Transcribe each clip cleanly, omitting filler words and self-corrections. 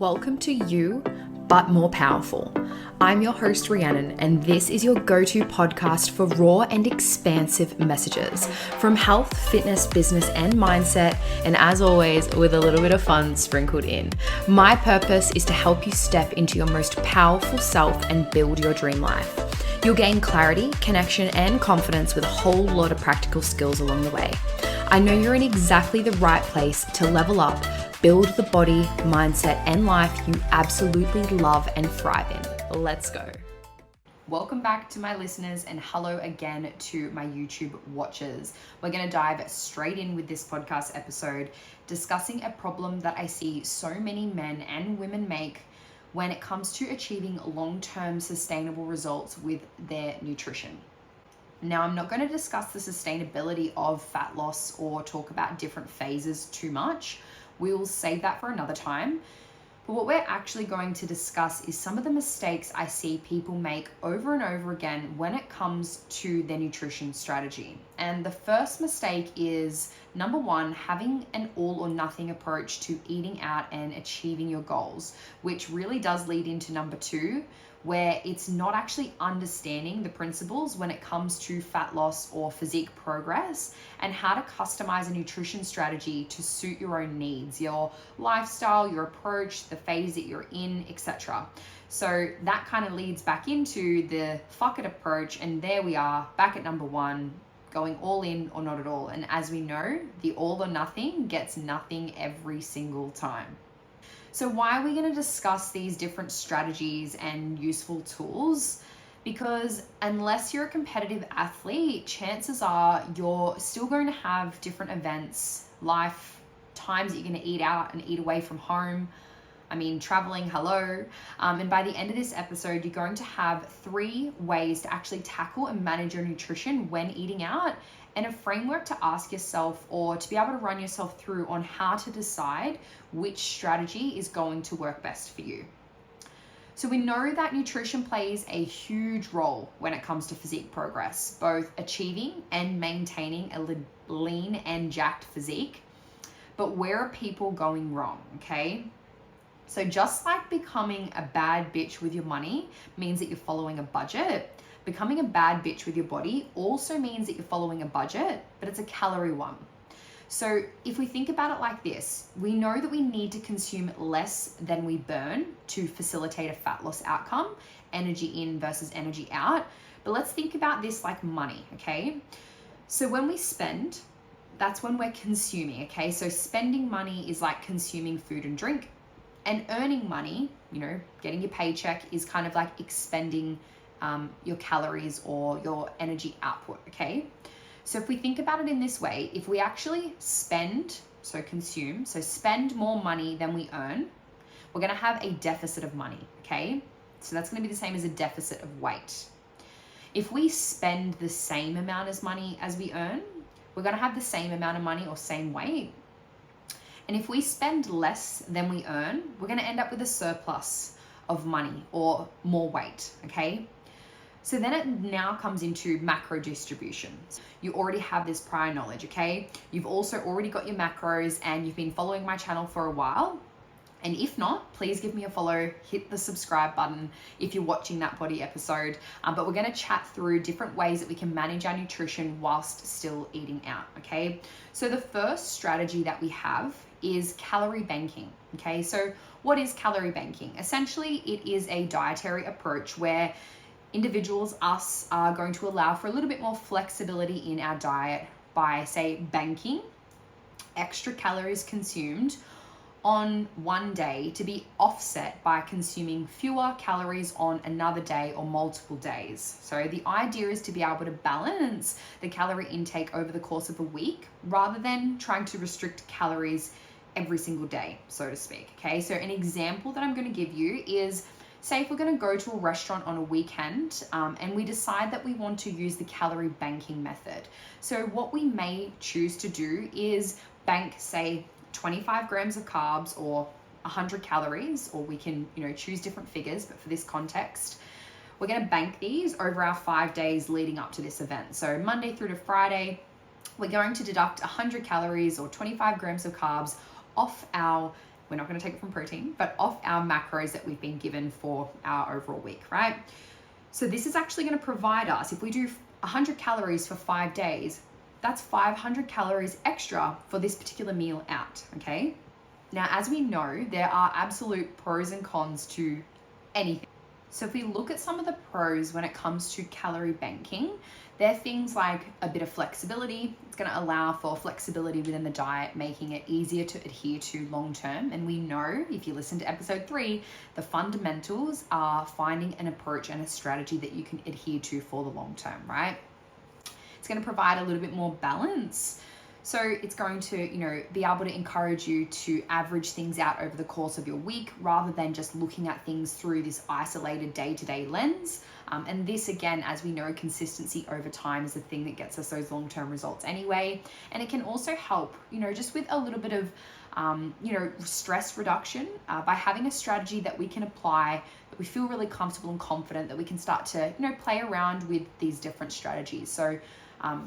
Welcome to You, But More Powerful. I'm your host, Rhiannon, and this is your go-to podcast for raw and expansive messages from health, fitness, business, and mindset, and as always, with a little bit of fun sprinkled in. My purpose is to help you step into your most powerful self and build your dream life. You'll gain clarity, connection, and confidence with a whole lot of practical skills along the way. I know you're in exactly the right place to level up, build the body, mindset, and life you absolutely love and thrive in. Let's go. Welcome back to my listeners, and hello again to my YouTube watchers. We're going to dive straight in with this podcast episode, discussing a problem that I see so many men and women make when it comes to achieving long-term sustainable results with their nutrition. Now, I'm not going to discuss the sustainability of fat loss or talk about different phases too much. We will save that for another time. But what we're actually going to discuss is some of the mistakes I see people make over and over again when it comes to their nutrition strategy. And the first mistake is, number one, having an all or nothing approach to eating out and achieving your goals, which really does lead into number two, where it's not actually understanding the principles when it comes to fat loss or physique progress and how to customize a nutrition strategy to suit your own needs, your lifestyle, your approach, the phase that you're in, etc. So that kind of leads back into the fuck it approach, and there we are back at number one, going all in or not at all. And as we know, the all or nothing gets nothing every single time. So why are we going to discuss these different strategies and useful tools? Because unless you're a competitive athlete, chances are you're still going to have different events, life, times that you're going to eat out and eat away from home. I mean, traveling, hello. And by the end of this episode, you're going to have 3 ways to actually tackle and manage your nutrition when eating out, and a framework to ask yourself or to be able to run yourself through on how to decide which strategy is going to work best for you. So we know that nutrition plays a huge role when it comes to physique progress, both achieving and maintaining a lean and jacked physique. But where are people going wrong, okay? So just like becoming a bad bitch with your money means that you're following a budget, becoming a bad bitch with your body also means that you're following a budget, but it's a calorie one. So if we think about it like this, we know that we need to consume less than we burn to facilitate a fat loss outcome, energy in versus energy out. But let's think about this like money, okay? So when we spend, that's when we're consuming, okay? So spending money is like consuming food and drink, and earning money, getting your paycheck, is kind of like expending your calories or your energy output, okay? So if we think about it in this way, if we actually spend more money than we earn, we're gonna have a deficit of money, okay? So that's gonna be the same as a deficit of weight. If we spend the same amount as money as we earn, we're gonna have the same amount of money or same weight. And if we spend less than we earn, we're gonna end up with a surplus of money or more weight, okay? So then it now comes into macro distribution. You already have this prior knowledge, okay? You've also already got your macros and you've been following my channel for a while. And if not, please give me a follow, hit the subscribe button if you're watching that body episode. But we're gonna chat through different ways that we can manage our nutrition whilst still eating out, okay? So the first strategy that we have is calorie banking, okay? So what is calorie banking? Essentially, it is a dietary approach where individuals, us, are going to allow for a little bit more flexibility in our diet by, say, banking extra calories consumed on one day to be offset by consuming fewer calories on another day or multiple days. So the idea is to be able to balance the calorie intake over the course of a week rather than trying to restrict calories every single day, so to speak, okay? So an example that I'm going to give you is, say if we're going to go to a restaurant on a weekend and we decide that we want to use the calorie banking method. So what we may choose to do is bank, say, 25 grams of carbs or 100 calories, or we can, choose different figures, but for this context, we're going to bank these over our 5 days leading up to this event. So Monday through to Friday, we're going to deduct 100 calories or 25 grams of carbs off our we're not going to take it from protein, but off our macros that we've been given for our overall week, right? So this is actually going to provide us, if we do 100 calories for 5 days, that's 500 calories extra for this particular meal out, okay? Now, as we know, there are absolute pros and cons to anything. So if we look at some of the pros when it comes to calorie banking, they're things like a bit of flexibility. It's going to allow for flexibility within the diet, making it easier to adhere to long term. And we know, if you listen to episode 3, the fundamentals are finding an approach and a strategy that you can adhere to for the long term, right? It's going to provide a little bit more balance. So it's going to, be able to encourage you to average things out over the course of your week rather than just looking at things through this isolated day-to-day lens. And this, again, as we know, consistency over time is the thing that gets us those long-term results anyway. And it can also help, just with a little bit of, stress reduction by having a strategy that we can apply, that we feel really comfortable and confident that we can start to, play around with these different strategies. So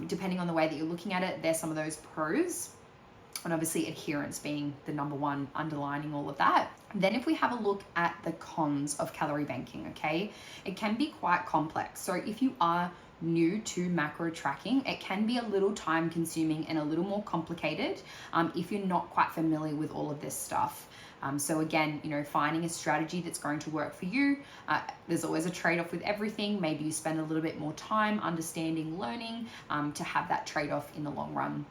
depending on the way that you're looking at it, there's some of those pros, and obviously adherence being the number one underlining all of that. Then if we have a look at the cons of calorie banking, okay, it can be quite complex. So if you are new to macro tracking, it can be a little time consuming and a little more complicated if you're not quite familiar with all of this stuff. So again, finding a strategy that's going to work for you. There's always a trade-off with everything. Maybe you spend a little bit more time understanding, learning to have that trade-off in the long run.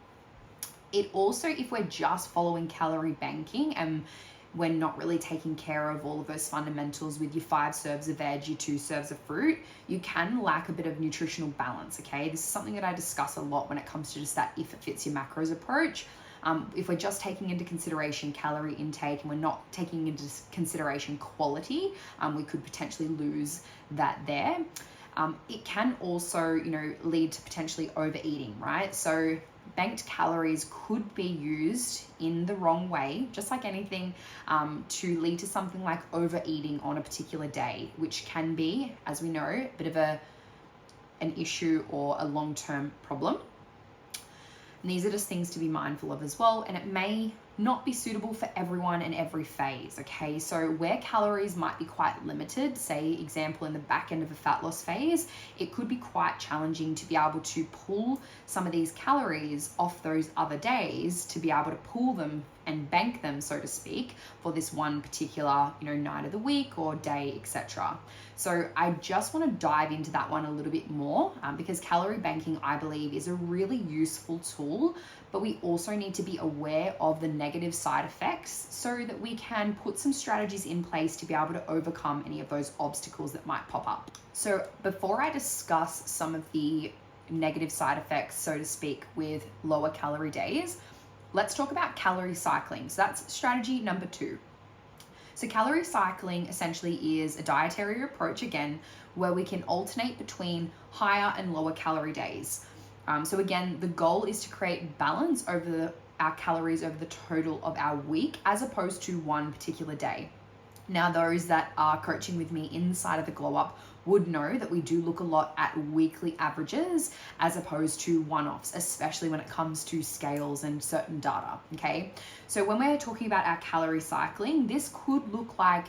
It also, if we're just following calorie banking and we're not really taking care of all of those fundamentals with your 5 serves of veg, your 2 serves of fruit, you can lack a bit of nutritional balance, okay? This is something that I discuss a lot when it comes to just that if it fits your macros approach. If we're just taking into consideration calorie intake and we're not taking into consideration quality, we could potentially lose that there. It can also, lead to potentially overeating, right? So banked calories could be used in the wrong way, just like anything, to lead to something like overeating on a particular day, which can be, as we know, a bit of an issue or a long-term problem. And these are just things to be mindful of as well. And it may not be suitable for everyone in every phase, okay? So where calories might be quite limited, say example in the back end of a fat loss phase, it could be quite challenging to be able to pull some of these calories off those other days to be able to pull them and bank them, so to speak, for this one particular, night of the week or day, etc. So I just want to dive into that one a little bit more because calorie banking, I believe, is a really useful tool, but we also need to be aware of the negative side effects so that we can put some strategies in place to be able to overcome any of those obstacles that might pop up. So before I discuss some of the negative side effects, so to speak, with lower calorie days, let's talk about calorie cycling. So that's strategy number 2. So calorie cycling essentially is a dietary approach, again, where we can alternate between higher and lower calorie days. So again, the goal is to create balance over our calories over the total of our week as opposed to one particular day. Now, those that are coaching with me inside of the Glow Up would know that we do look a lot at weekly averages as opposed to one-offs, especially when it comes to scales and certain data, okay? So when we're talking about our calorie cycling, this could look like,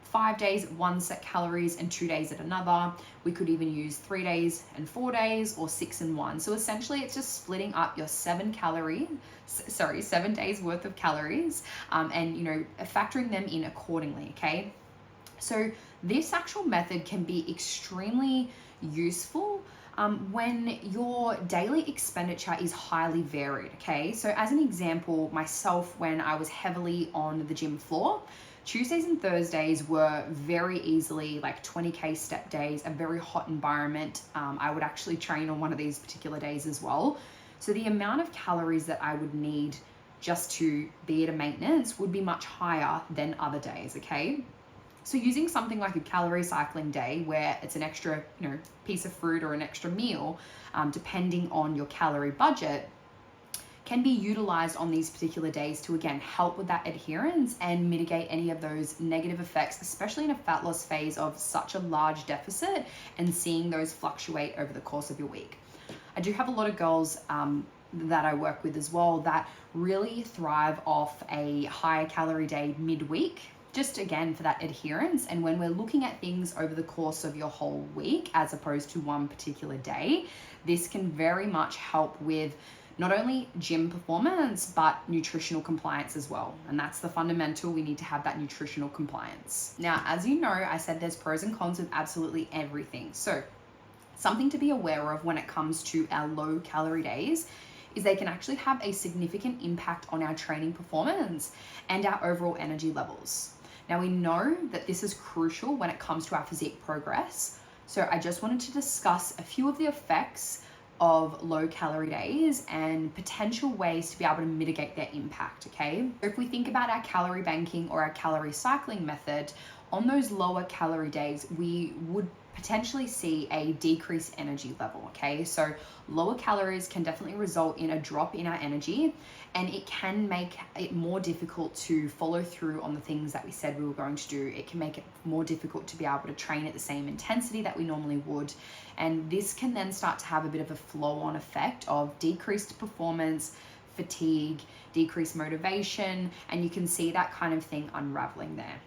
5 days at one set calories and 2 days at another. We could even use 3 days and 4 days or 6 and 1. So essentially it's just splitting up your 7 days worth of calories and, factoring them in accordingly, okay? So this actual method can be extremely useful when your daily expenditure is highly varied, okay? So as an example, myself, when I was heavily on the gym floor, Tuesdays and Thursdays were very easily like 20K step days, a very hot environment. I would actually train on one of these particular days as well. So the amount of calories that I would need just to be at a maintenance would be much higher than other days, okay? So using something like a calorie cycling day where it's an extra, piece of fruit or an extra meal, depending on your calorie budget, can be utilized on these particular days to, again, help with that adherence and mitigate any of those negative effects, especially in a fat loss phase of such a large deficit and seeing those fluctuate over the course of your week. I do have a lot of girls that I work with as well that really thrive off a higher calorie day midweek, just again for that adherence. And when we're looking at things over the course of your whole week as opposed to one particular day, this can very much help with not only gym performance, but nutritional compliance as well. And that's the fundamental. We need to have that nutritional compliance. Now, as you know, I said there's pros and cons with absolutely everything. So something to be aware of when it comes to our low calorie days is they can actually have a significant impact on our training performance and our overall energy levels. Now, we know that this is crucial when it comes to our physique progress. So I just wanted to discuss a few of the effects of low calorie days and potential ways to be able to mitigate their impact, okay? If we think about our calorie banking or our calorie cycling method, on those lower calorie days, we would potentially see a decreased energy level, okay? So lower calories can definitely result in a drop in our energy, and it can make it more difficult to follow through on the things that we said we were going to do. It can make it more difficult to be able to train at the same intensity that we normally would. And this can then start to have a bit of a flow-on effect of decreased performance, fatigue, decreased motivation, and you can see that kind of thing unraveling there.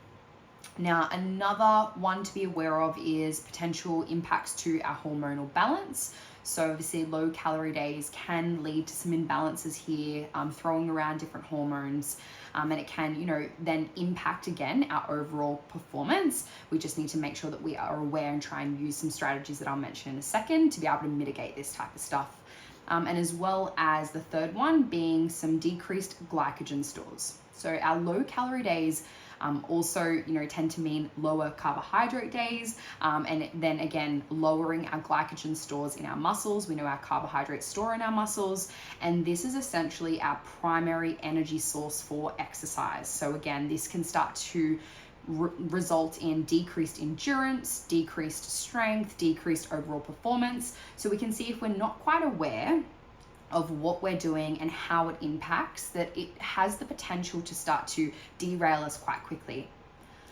Now, another one to be aware of is potential impacts to our hormonal balance. So obviously low calorie days can lead to some imbalances here, throwing around different hormones, and it can, then impact again our overall performance. We just need to make sure that we are aware and try and use some strategies that I'll mention in a second to be able to mitigate this type of stuff. And as well as the third one being some decreased glycogen stores. So our low calorie days also, tend to mean lower carbohydrate days, and then again, lowering our glycogen stores in our muscles. We know our carbohydrates store in our muscles, and this is essentially our primary energy source for exercise. So again, this can start to result in decreased endurance, decreased strength, decreased overall performance. So we can see if we're not quite aware of what we're doing and how it impacts, that it has the potential to start to derail us quite quickly.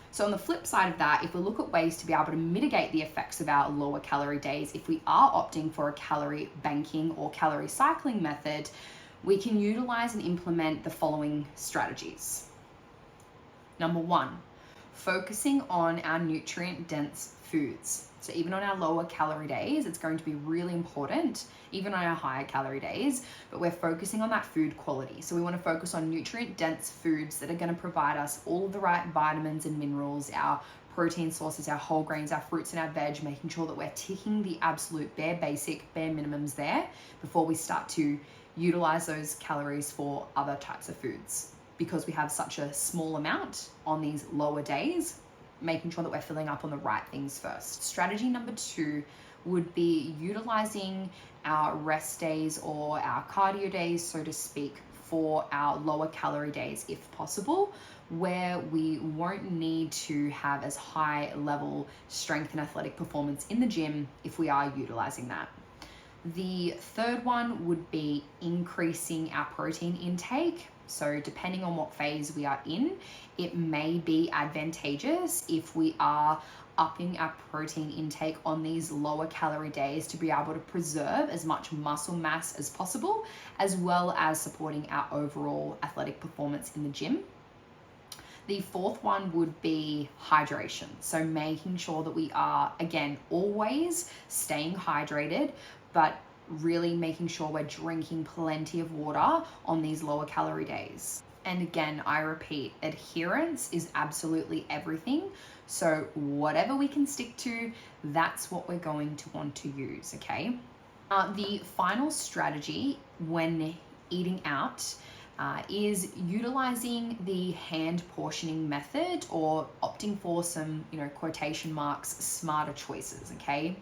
So on the flip side of that, if we look at ways to be able to mitigate the effects of our lower calorie days, if we are opting for a calorie banking or calorie cycling method, we can utilize and implement the following strategies. Number one, focusing on our nutrient dense foods. So even on our lower calorie days, it's going to be really important, even on our higher calorie days, but we're focusing on that food quality. So we want to focus on nutrient dense foods that are going to provide us all of the right vitamins and minerals, our protein sources, our whole grains, our fruits and our veg, making sure that we're ticking the absolute bare minimums there before we start to utilize those calories for other types of foods. Because we have such a small amount on these lower days, making sure that we're filling up on the right things first. Strategy number two would be utilizing our rest days or our cardio days, so to speak, for our lower calorie days if possible, where we won't need to have as high level strength and athletic performance in the gym if we are utilizing that. The third one would be increasing our protein intake. So depending on what phase we are in, it may be advantageous if we are upping our protein intake on these lower calorie days to be able to preserve as much muscle mass as possible, as well as supporting our overall athletic performance in the gym. The fourth one would be hydration. So making sure that we are, again, always staying hydrated, but really making sure we're drinking plenty of water on these lower calorie days. And again, I repeat, adherence is absolutely everything. So whatever we can stick to, that's what we're going to want to use, okay? The final strategy when eating out is utilizing the hand portioning method, or opting for some, quotation marks, smarter choices, okay?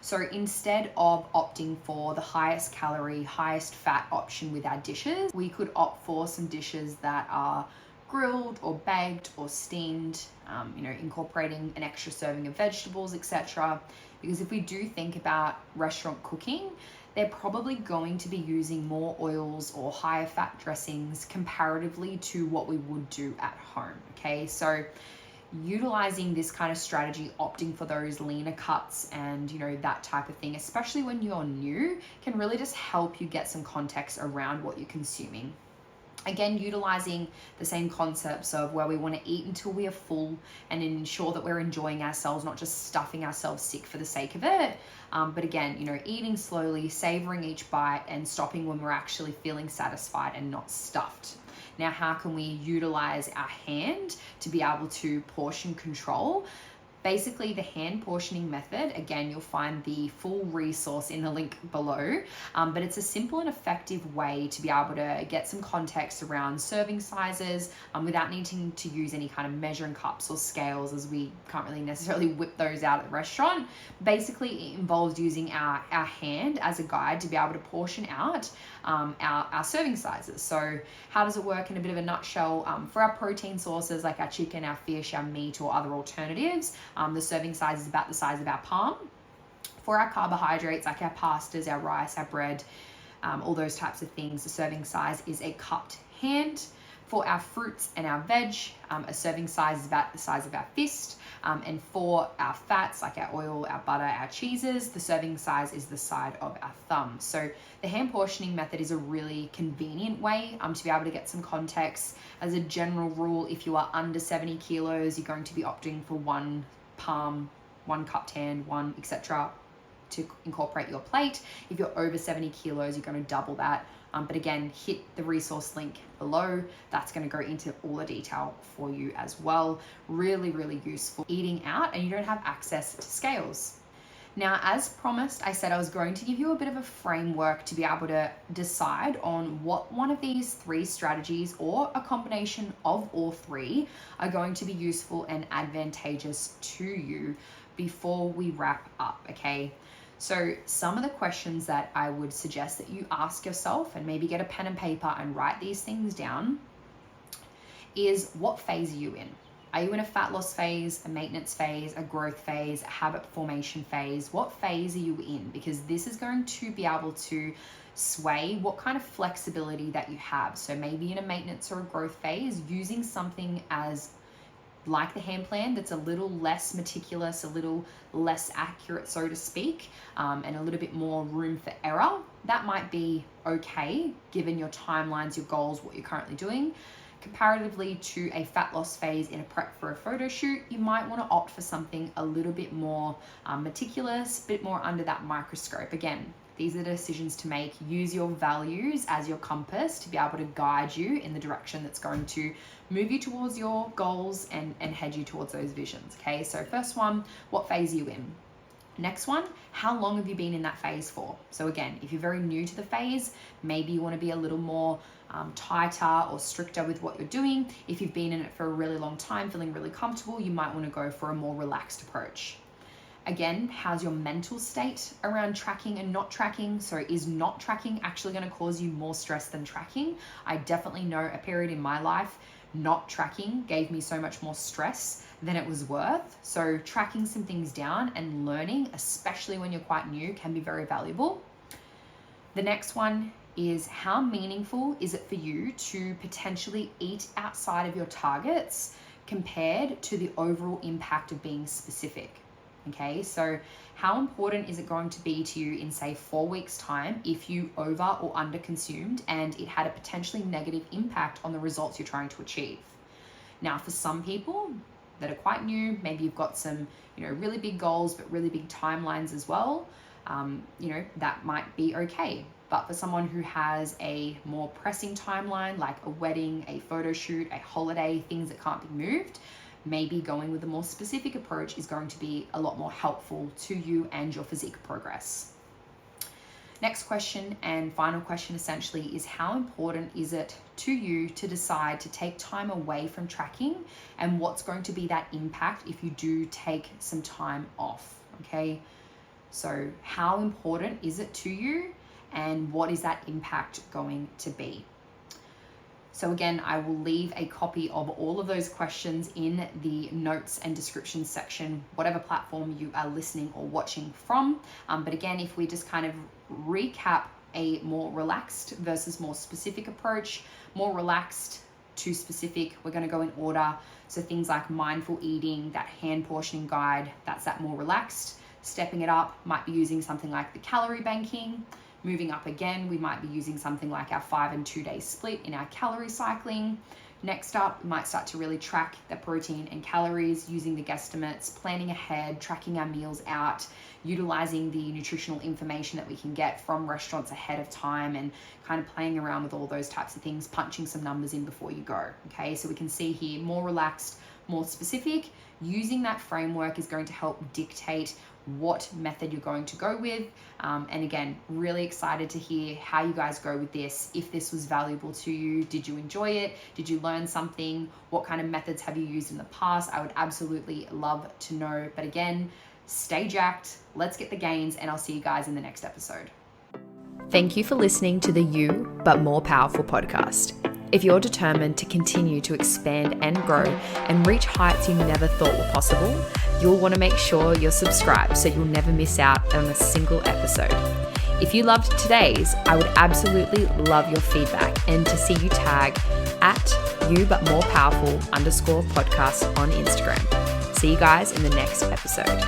So instead of opting for the highest calorie, highest fat option with our dishes, we could opt for some dishes that are grilled or baked or steamed, incorporating an extra serving of vegetables, etc. Because if we do think about restaurant cooking, they're probably going to be using more oils or higher fat dressings comparatively to what we would do at home, okay? So utilizing this kind of strategy, opting for those leaner cuts and, you know, that type of thing, especially when you're new, can really just help you get some context around what you're consuming. Again, utilizing the same concepts of where we want to eat until we are full and ensure that we're enjoying ourselves, not just stuffing ourselves sick for the sake of it. But again, you know, eating slowly, savoring each bite, and stopping when we're actually feeling satisfied and not stuffed. Now, how can we utilize our hand to be able to portion control? Basically, the hand portioning method, again, you'll find the full resource in the link below, but it's a simple and effective way to be able to get some context around serving sizes without needing to use any kind of measuring cups or scales, as we can't really necessarily whip those out at the restaurant. Basically, it involves using our hand as a guide to be able to portion out our serving sizes. So how does it work in a bit of a nutshell? For our protein sources like our chicken, our fish, our meat, or other alternatives, the serving size is about the size of our palm. For our carbohydrates like our pastas, our rice, our bread, all those types of things, the serving size is a cupped hand. For our fruits and our veg, a serving size is about the size of our fist. And for our fats like our oil, our butter, our cheeses, the serving size is the side of our thumb. So the hand portioning method is a really convenient way to be able to get some context. As a general rule, if you are under 70 kilos, you're going to be opting for one palm, one cupped hand, one etc. to incorporate your plate. If you're over 70 kilos, you're going to double that. But again, hit the resource link below. That's going to go into all the detail for you as well. Really, really useful eating out, and you don't have access to scales. Now, as promised, I said I was going to give you a bit of a framework to be able to decide on what one of these three strategies or a combination of all three are going to be useful and advantageous to you before we wrap up, okay? So some of the questions that I would suggest that you ask yourself, and maybe get a pen and paper and write these things down, is what phase are you in? Are you in a fat loss phase, a maintenance phase, a growth phase, a habit formation phase? What phase are you in? Because this is going to be able to sway what kind of flexibility that you have. So maybe in a maintenance or a growth phase, using something as like the hand plan that's a little less meticulous, a little less accurate, so to speak, and a little bit more room for error, that might be okay given your timelines, your goals, what you're currently doing. Comparatively to a fat loss phase in a prep for a photo shoot, you might want to opt for something a little bit more meticulous, a bit more under that microscope. Again, these are the decisions to make. Use your values as your compass to be able to guide you in the direction that's going to move you towards your goals and head you towards those visions. Okay, so first one, what phase are you in? Next one, how long have you been in that phase for? So again, if you're very new to the phase, maybe you want to be a little more tighter or stricter with what you're doing. If you've been in it for a really long time, feeling really comfortable, you might want to go for a more relaxed approach. Again, how's your mental state around tracking and not tracking? So is not tracking actually going to cause you more stress than tracking? I definitely know a period in my life, not tracking gave me so much more stress than it was worth. So tracking some things down and learning, especially when you're quite new, can be very valuable. The next one is, how meaningful is it for you to potentially eat outside of your targets compared to the overall impact of being specific? Okay, so how important is it going to be to you in, say, 4 weeks' time if you over or under consumed and it had a potentially negative impact on the results you're trying to achieve? Now, for some people that are quite new, maybe you've got some, really big goals, but really big timelines as well, that might be okay. But for someone who has a more pressing timeline, like a wedding, a photo shoot, a holiday, things that can't be moved, maybe going with a more specific approach is going to be a lot more helpful to you and your physique progress. Next question and final question essentially is, how important is it to you to decide to take time away from tracking, and what's going to be that impact if you do take some time off? Okay, so how important is it to you, and what is that impact going to be? So again, I will leave a copy of all of those questions in the notes and description section, whatever platform you are listening or watching from. But again, if we just kind of recap a more relaxed versus more specific approach, more relaxed too specific, we're going to go in order. So things like mindful eating, that hand portioning guide, that's that more relaxed. Stepping it up, might be using something like the calorie banking. Moving up again, we might be using something like our 5 and 2 day split in our calorie cycling. Next up, we might start to really track the protein and calories using the guesstimates, planning ahead, tracking our meals out, utilizing the nutritional information that we can get from restaurants ahead of time, and kind of playing around with all those types of things, punching some numbers in before you go. Okay, so we can see here more relaxed, more specific. Using that framework is going to help dictate what method you're going to go with. And again, really excited to hear how you guys go with this. If this was valuable to you, did you enjoy it? Did you learn something? What kind of methods have you used in the past? I would absolutely love to know. But again, stay jacked, let's get the gains, and I'll see you guys in the next episode. Thank you for listening to the You But More Powerful podcast. If you're determined to continue to expand and grow and reach heights you never thought were possible, you'll want to make sure you're subscribed so you'll never miss out on a single episode. If you loved today's, I would absolutely love your feedback and to see you tag at YouButMorePowerful_podcast on Instagram. See you guys in the next episode.